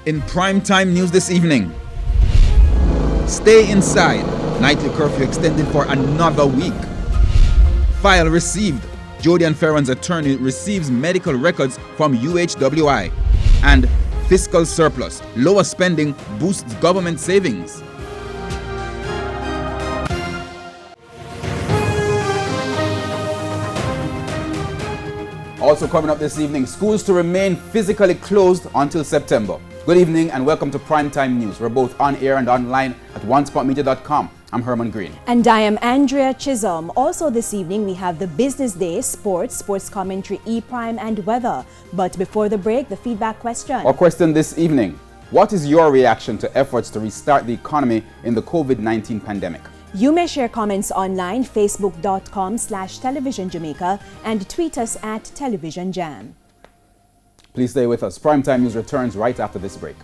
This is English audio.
In primetime news this evening, stay inside. Nightly curfew extended for another week. File received. Jody and Farron's attorney receives medical records from UHWI. And fiscal surplus. Lower spending boosts government savings. Also coming up this evening, schools to remain physically closed until September. Good evening and welcome to Primetime News. We're both on air and online at onespotmedia.com. I'm Herman Green. And I am Andrea Chisholm. Also this evening, we have the Business Day, sports commentary, E-Prime and weather. But before the break, the feedback question. Our question this evening, what is your reaction to efforts to restart the economy in the COVID-19 pandemic? You may share comments online, facebook.com/Television Jamaica, and tweet us at Television Jam. Please stay with us. Primetime News returns right after this break.